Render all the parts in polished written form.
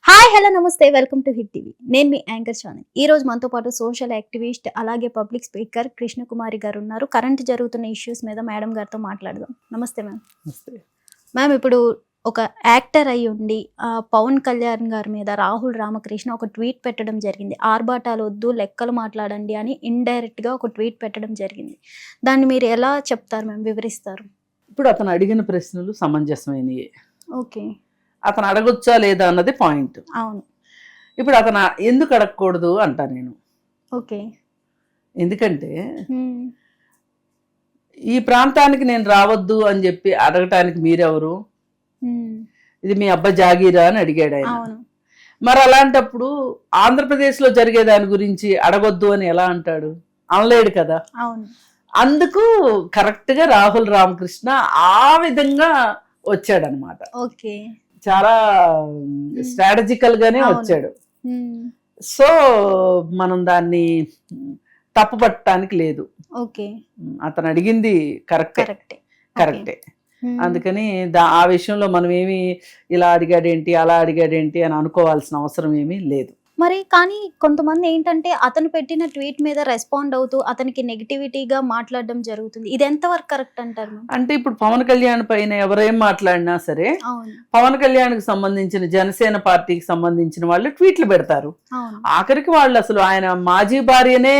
Hi hello నమస్తే welcome to hit TV. నేను మీ anchor channel. ఈ రోజు మనతో పాటు సోషల్ యాక్టివిస్ట్ అలాగే పబ్లిక్ స్పీకర్ కృష్ణకుమారి గారు ఉన్నారు. కరెంట్ జరుగుతున్న ఇష్యూస్ మీద మేడం గారితో మాట్లాడదాం. నమస్తే మ్యామ్. మ్యామ్, ఇప్పుడు ఒక యాక్టర్ అయి ఉండి పవన్ కళ్యాణ్ గారి మీద రాహుల్ రామకృష్ణ ఒక ట్వీట్ పెట్టడం జరిగింది. ఆర్భాటాలు వద్దు, లెక్కలు మాట్లాడండి అని ఇండైరెక్ట్ గా ఒక ట్వీట్ పెట్టడం జరిగింది. దాన్ని మీరు ఎలా చెప్తారు మ్యామ్, వివరిస్తారు? ఇప్పుడు అతను అడిగిన ప్రశ్నలు సమంజసమైనవి. ఓకే, అతను అడగొచ్చా లేదా అన్నది పాయింట్. అవును. ఇప్పుడు అతను ఎందుకు అడగకూడదు అంటా నేను. ఓకే, ఎందుకంటే ఈ ప్రాంతానికి నేను రావద్దు అని చెప్పి అడగటానికి మీరెవరు? ఇది మీ అబ్బా జాగీరా అని అడిగాడు ఆయన. మరి అలాంటప్పుడు ఆంధ్రప్రదేశ్ లో జరిగే దాని గురించి అడగొద్దు అని ఎలా అంటాడు? అనలేడు కదా. అందుకు కరెక్ట్ గా రాహుల్ రామకృష్ణ ఆ విధంగా వచ్చాడనమాట. ఓకే, చాలా స్ట్రాటజికల్ గానే వచ్చాడు. సో మనం దాన్ని తప్పు పట్టడానికి లేదు. అతను అడిగింది కరెక్టే. అందుకని ఆ విషయంలో మనం ఏమి ఇలా అడిగాడేంటి అలా అడిగాడేంటి అని అనుకోవాల్సిన అవసరం ఏమీ లేదు. మరి కానీ కొంతమంది ఏంటంటే అతను పెట్టిన ట్వీట్ మీద రెస్పాండ్ అవుతూ అతనికి నెగిటివిటీగా మాట్లాడడం జరుగుతుంది. ఇది ఎంతవరకు కరెక్ట్ అంటారు? అంటే ఇప్పుడు పవన్ కళ్యాణ్ పైన ఎవరేం మాట్లాడినా సరే పవన్ కళ్యాణ్ కి సంబంధించిన జనసేన పార్టీకి సంబంధించిన వాళ్ళు ట్వీట్లు పెడతారు. ఆఖరికి వాళ్ళు అసలు ఆయన మాజీ భార్యనే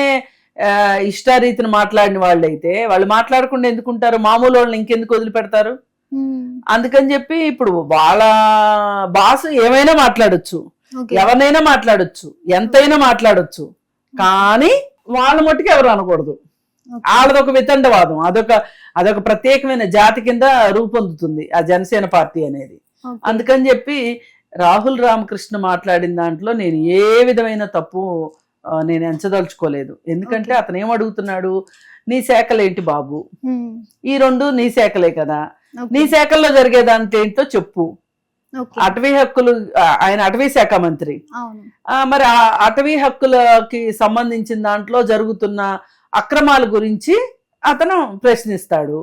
ఇష్టారీతిని మాట్లాడిన వాళ్ళు అయితే వాళ్ళు మాట్లాడకుండా ఎందుకుంటారు? మామూలు వాళ్ళని ఇంకెందుకు వదిలిపెడతారు? అందుకని చెప్పి ఇప్పుడు వాళ్ళ బాస్ ఏమైనా మాట్లాడొచ్చు, ఎవరినైనా మాట్లాడొచ్చు, ఎంతైనా మాట్లాడొచ్చు, కానీ వాళ్ళ మట్టుకు ఎవరు అనకూడదు. వాళ్ళదొక వితండవాదం, అదొక ప్రత్యేకమైన జాతి కింద రూపొందుతుంది ఆ జనసేన పార్టీ అనేది. అందుకని చెప్పి రాహుల్ రామకృష్ణ మాట్లాడిన దాంట్లో నేను ఏ విధమైన తప్పు నేను ఎంచదలుచుకోలేదు. ఎందుకంటే అతను ఏం అడుగుతున్నాడు? నీ శాఖలేంటి బాబు, ఈ రెండు నీ శాఖలే కదా, నీ శాఖల్లో జరిగే దాంట్లో ఏంటో చెప్పు. అటవీ హక్కులు, ఆయన అటవీ శాఖ మంత్రి, మరి ఆ అటవీ హక్కులకి సంబంధించిన దాంట్లో జరుగుతున్న అక్రమాల గురించి అతను ప్రశ్నిస్తాడు.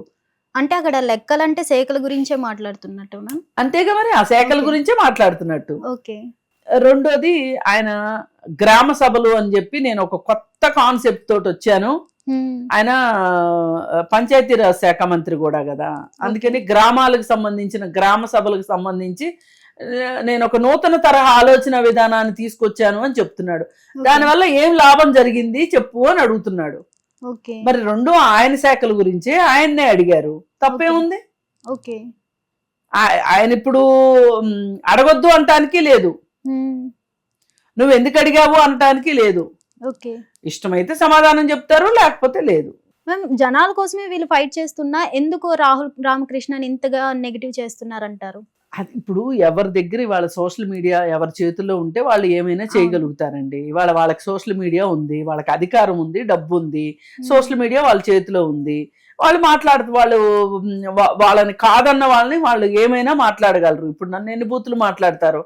అంటే అక్కడ లెక్కలంటే శాఖల గురించే మాట్లాడుతున్నట్టు అంతేగా, మరి ఆ శాఖల గురించే మాట్లాడుతున్నట్టు. ఓకే. రెండోది ఆయన గ్రామ సభలు అని చెప్పి నేను ఒక కొత్త కాన్సెప్ట్ తోటి వచ్చాను. ఆయన పంచాయతీరాజ్ శాఖ మంత్రి కూడా కదా, అందుకని గ్రామాలకు సంబంధించిన గ్రామ సభలకు సంబంధించి నేను ఒక నూతన తరహా ఆలోచన విధానాన్ని తీసుకొచ్చాను అని చెప్తున్నాడు. దానివల్ల ఏం లాభం జరిగింది చెప్పు అని అడుగుతున్నాడు. మరి రెండు ఆయన శాఖల గురించి ఆయన్నే అడిగారు, తప్పేముంది? ఆయన ఇప్పుడు అడగొద్దు అనటానికి లేదు, నువ్వు ఎందుకు అడిగావు అనటానికి లేదు. ఇష్టమైతే సమాధానం చెప్తారు, లేకపోతే లేదు. జనాల కోసమే వీళ్ళు ఫైట్ చేస్తున్నా ఎందుకు రాహుల్ రామకృష్ణని ఇంతగా నెగిటివ్ చేస్తున్నారంటారు? అది ఇప్పుడు ఎవరి దగ్గర వాళ్ళ సోషల్ మీడియా ఎవరి చేతుల్లో ఉంటే వాళ్ళు ఏమైనా చేయగలుగుతారండి. వాళ్ళకి సోషల్ మీడియా ఉంది, వాళ్ళకి అధికారం ఉంది, డబ్బు ఉంది, సోషల్ మీడియా వాళ్ళ చేతిలో ఉంది. వాళ్ళు వాళ్ళని కాదన్న వాళ్ళని వాళ్ళు ఏమైనా మాట్లాడగలరు. ఇప్పుడు నన్ను ఎన్ని బూతులు మాట్లాడతారు?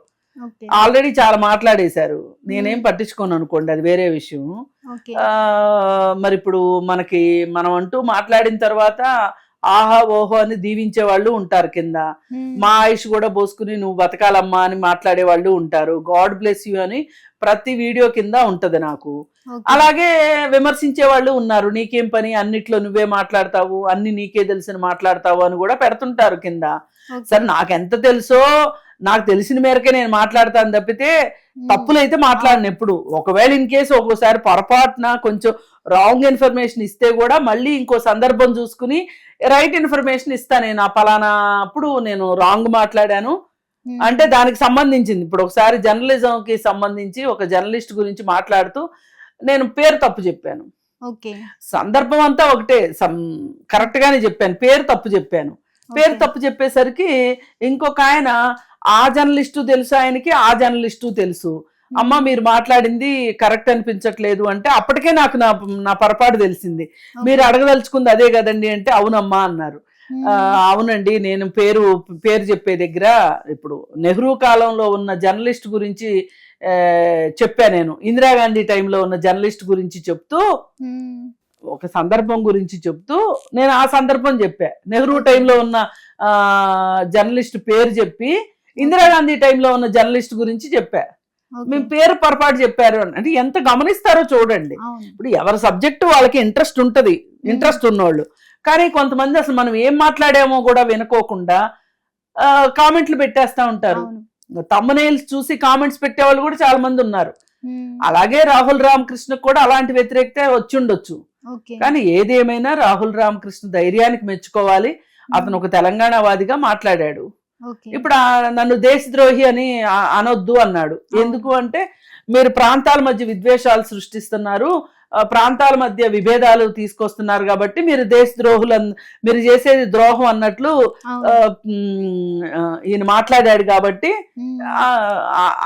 ఆల్రెడీ చాలా మాట్లాడేశారు, నేనేం పట్టించుకోను అనుకోండి, అది వేరే విషయం. మరి ఇప్పుడు మనం అంటూ మాట్లాడిన తర్వాత ఆహా ఓహో అని దీవించే వాళ్ళు ఉంటారు కింద. మా ఆయుష్ కూడా పోసుకుని నువ్వు బతకాలమ్మా అని మాట్లాడే వాళ్ళు ఉంటారు. గాడ్ బ్లెస్ యూ అని ప్రతి వీడియో కింద ఉంటది నాకు. అలాగే విమర్శించే వాళ్ళు ఉన్నారు, నీకేం పని, అన్నిట్లో నువ్వే మాట్లాడతావు, అన్ని నీకే తెలిసిన మాట్లాడతావు అని కూడా పెడుతుంటారు కింద. సరే, నాకెంత తెలుసో నాకు తెలిసిన మేరకే నేను మాట్లాడతాను తప్పితే తప్పులైతే మాట్లాడను ఎప్పుడు. ఒకవేళ ఇన్ కేసు ఒక్కోసారి పొరపాటున కొంచెం రాంగ్ ఇన్ఫర్మేషన్ ఇస్తే కూడా మళ్ళీ ఇంకో సందర్భం చూసుకుని రైట్ ఇన్ఫర్మేషన్ ఇస్తా. నేను ఆ పలానా అప్పుడు నేను రాంగ్ మాట్లాడాను అంటే దానికి సంబంధించింది. ఇప్పుడు ఒకసారి జర్నలిజంకి సంబంధించి ఒక జర్నలిస్ట్ గురించి మాట్లాడుతూ నేను పేరు తప్పు చెప్పాను. సందర్భం అంతా ఒకటే, కరెక్ట్ గానే చెప్పాను, పేరు తప్పు చెప్పాను. పేరు తప్పు చెప్పేసరికి ఇంకొక ఆయన ఆ జర్నలిస్టు తెలుసు, ఆయనకి ఆ జర్నలిస్టు తెలుసు. అమ్మ మీరు మాట్లాడింది కరెక్ట్ అనిపించట్లేదు అంటే అప్పటికే నాకు నా పొరపాటు తెలిసింది. మీరు అడగదలుచుకుంది అదే కదండి అంటే అవునమ్మా అన్నారు. అవునండి, నేను పేరు చెప్పే దగ్గర ఇప్పుడు నెహ్రూ కాలంలో ఉన్న జర్నలిస్ట్ గురించి చెప్పా. నేను ఇందిరాగాంధీ టైంలో ఉన్న జర్నలిస్ట్ గురించి చెప్తూ ఒక సందర్భం గురించి చెప్తూ నేను ఆ సందర్భం చెప్పా. నెహ్రూ టైంలో ఉన్న జర్నలిస్ట్ పేరు చెప్పి ఇందిరాగాంధీ టైంలో ఉన్న జర్నలిస్ట్ గురించి చెప్పా. మేము పేరు పొరపాటు చెప్పారు అని అంటే ఎంత గమనిస్తారో చూడండి. ఇప్పుడు ఎవరి సబ్జెక్టు వాళ్ళకి ఇంట్రెస్ట్ ఉంటది, ఇంట్రెస్ట్ ఉన్నోళ్ళు. కానీ కొంతమంది అసలు మనం ఏం మాట్లాడామో కూడా వినుకోకుండా కామెంట్లు పెట్టేస్తా ఉంటారు. తమ్మునేల్స్ చూసి కామెంట్స్ పెట్టేవాళ్ళు కూడా చాలా మంది ఉన్నారు. అలాగే రాహుల్ రామకృష్ణకు కూడా అలాంటి వ్యతిరేకత వచ్చి ఉండొచ్చు. కానీ ఏది ఏమైనా రాహుల్ రామకృష్ణ ధైర్యానికి మెచ్చుకోవాలి. అతను ఒక తెలంగాణ వాదిగా మాట్లాడాడు. ఇప్పుడు నన్ను దేశద్రోహి అని అనొద్దు అన్నాడు. ఎందుకు అంటే మీరు ప్రాంతాల మధ్య విద్వేషాలు సృష్టిస్తున్నారు, ప్రాంతాల మధ్య విభేదాలు తీసుకొస్తున్నారు కాబట్టి మీరు దేశద్రోహులు, మీరు చేసేది ద్రోహం అన్నట్లు ఈయన మాట్లాడాడు కాబట్టి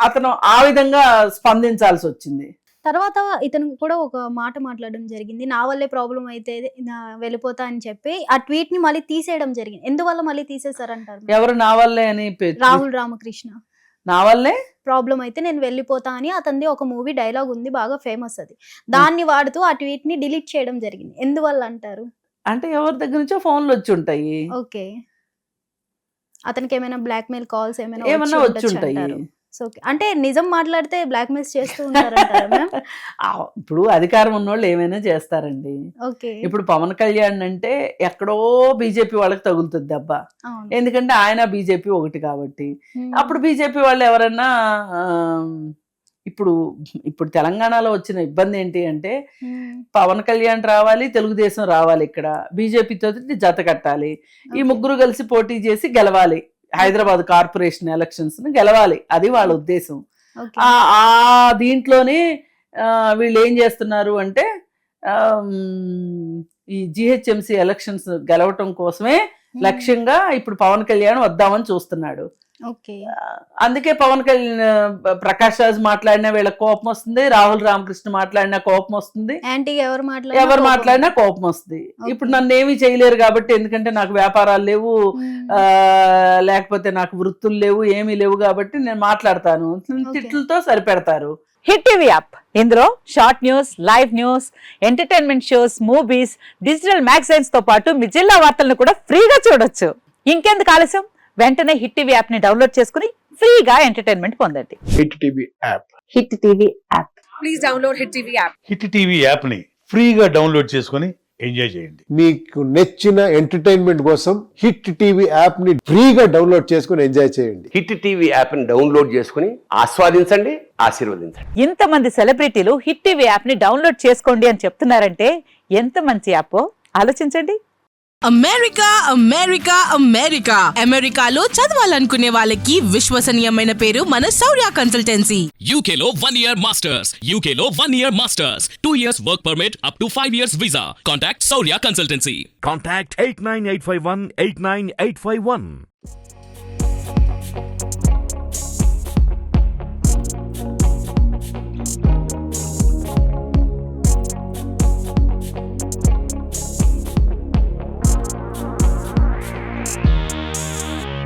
అతను ఆ విధంగా స్పందించాల్సి వచ్చింది. తర్వాత ఇతను కూడా ఒక మాట మాట్లాడడం జరిగింది, నా వల్లే ప్రాబ్లం అయితే వెళ్ళిపోతా అని చెప్పి ఆ ట్వీట్ ని మళ్ళీ తీసేయడం జరిగింది. ఎందువల్ల మళ్ళీ తీసేశారంటారు? ఎవరు నా వల్లే అని? రాహుల్ రామకృష్ణ. నా వల్లే ప్రాబ్లం అయితే నేను వెళ్ళిపోతా అని అతనిది ఒక మూవీ డైలాగ్ ఉంది, బాగా ఫేమస్ అది. దాన్ని వాడుతూ ఆ ట్వీట్ ని డిలీట్ చేయడం జరిగింది. ఎందువల్ల అంటారు? అంటే ఎవరి దగ్గర నుంచో ఫోన్లు వచ్చి ఉంటాయి. ఓకే, అతనికి ఏమైనా బ్లాక్ మెయిల్ కాల్స్ ఏమైనా వచ్చి ఉంటాయి. అంటే నిజం మాట్లాడితే బ్లాక్ మెయిల్స్ చేస్తూ ఉంటారంటారా? ఇప్పుడు అధికారం ఉన్నోళ్ళు ఏమైనా చేస్తారండి. ఇప్పుడు పవన్ కళ్యాణ్ అంటే ఎక్కడో బీజేపీ వాళ్ళకి తగులుతుంది దెబ్బ. ఎందుకంటే ఆయన బీజేపీ ఒకటి కాబట్టి. అప్పుడు బీజేపీ వాళ్ళు ఎవరన్నా ఇప్పుడు తెలంగాణలో వచ్చిన ఇబ్బంది ఏంటి అంటే పవన్ కళ్యాణ్ రావాలి, తెలుగుదేశం రావాలి, ఇక్కడ బీజేపీతో జత కట్టాలి, ఈ ముగ్గురు కలిసి పోటీ చేసి గెలవాలి, హైదరాబాద్ కార్పొరేషన్ ఎలక్షన్స్ ని గెలవాలి, అది వాళ్ళ ఉద్దేశం. ఆ దీంట్లోనే వీళ్ళు ఏం చేస్తున్నారు అంటే ఈ జిహెచ్ఎంసీ ఎలక్షన్స్ గెలవటం కోసమే లక్ష్యంగా ఇప్పుడు పవన్ కళ్యాణ్ వద్దామని చూస్తున్నాడు. అందుకే పవన్ కళ్యాణ్, ప్రకాష్ రాజ్ మాట్లాడినా వీళ్ళకి కోపం వస్తుంది, రాహుల్ రామకృష్ణ మాట్లాడినా కోపం వస్తుంది, ఎవరు మాట్లాడినా కోపం వస్తుంది. ఇప్పుడు నన్ను ఏమీ చేయలేరు కాబట్టి, ఎందుకంటే నాకు వ్యాపారాలు లేవు, లేకపోతే నాకు వృత్తులు లేవు, ఏమీ లేవు కాబట్టి నేను మాట్లాడతాను, తిట్లతో సరిపెడతారు. హిట్ టీవీ యాప్, ఇందులో short news, live news, entertainment shows, movies, digital magazines తో పాటు మీ జిల్లా వార్తలను కూడా ఫ్రీగా చూడొచ్చు. ఇంకెందుకు ఆలస్యం, వెంటనే హిట్ టీవీ యాప్ ని డౌన్లోడ్ చేసుకుని ఫ్రీగా ఎంటర్టైన్మెంట్ పొందండి. Hit TV app, hit TV app, please download hit TV app. Hit TV app ని ఫ్రీగా డౌన్లోడ్ చేసుకుని ఎంజాయ్ చేయండి. మీకు నచ్చిన ఎంటర్టైన్మెంట్ కోసం హిట్ టీవీ యాప్ ని ఫ్రీగా డౌన్లోడ్ చేసుకుని ఎంజాయ్ చేయండి. హిట్ టీవీ యాప్ ని డౌన్లోడ్ చేసుకుని ఆస్వాదించండి, ఆశీర్వదించండి. ఇంతమంది సెలబ్రిటీలు హిట్ టీవీ యాప్ ని డౌన్లోడ్ చేసుకోండి అని చెప్తున్నారంటే ఎంత మంచి యాప్ ఆలోచించండి. అమెరికా అమెరికా అమెరికా అమెరికాలో చదవాలనుకునే వాళ్ళకి విశ్వసనీయమైన పేరు మన శౌర్య కన్సల్టెన్సీ. UK లో 1 year masters, UK లో 1 year masters, 2 years work permit up to 5 years visa. Contact Saurya Consultancy. Contact 89851 89851.